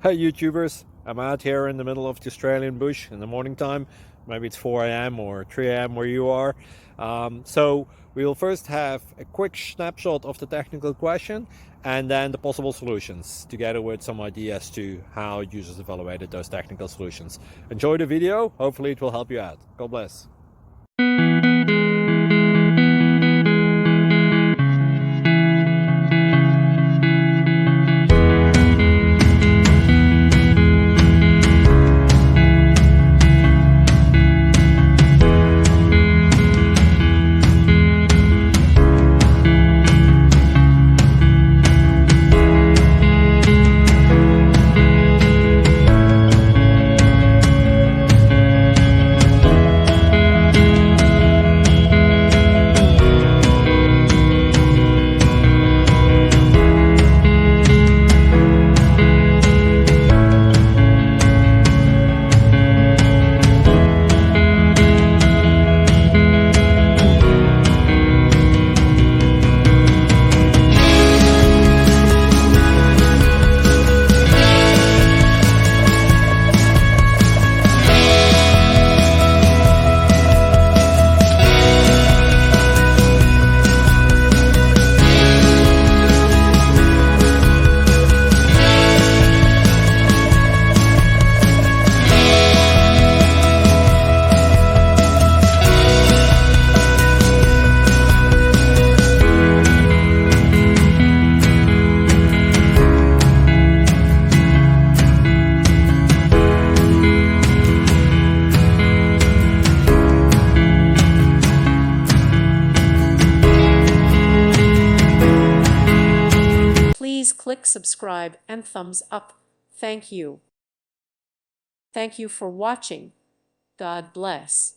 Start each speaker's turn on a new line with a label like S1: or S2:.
S1: Hey YouTubers, I'm out here in the middle of the Australian bush in the morning time. Maybe it's 4 a.m. or 3 a.m. where you are. So we will first have a quick snapshot of the technical question and then the possible solutions, together with some ideas to how users evaluated those technical solutions. Enjoy the video, hopefully it will help you out. God bless.
S2: Please click subscribe and thumbs up. Thank you. Thank you for watching. God bless.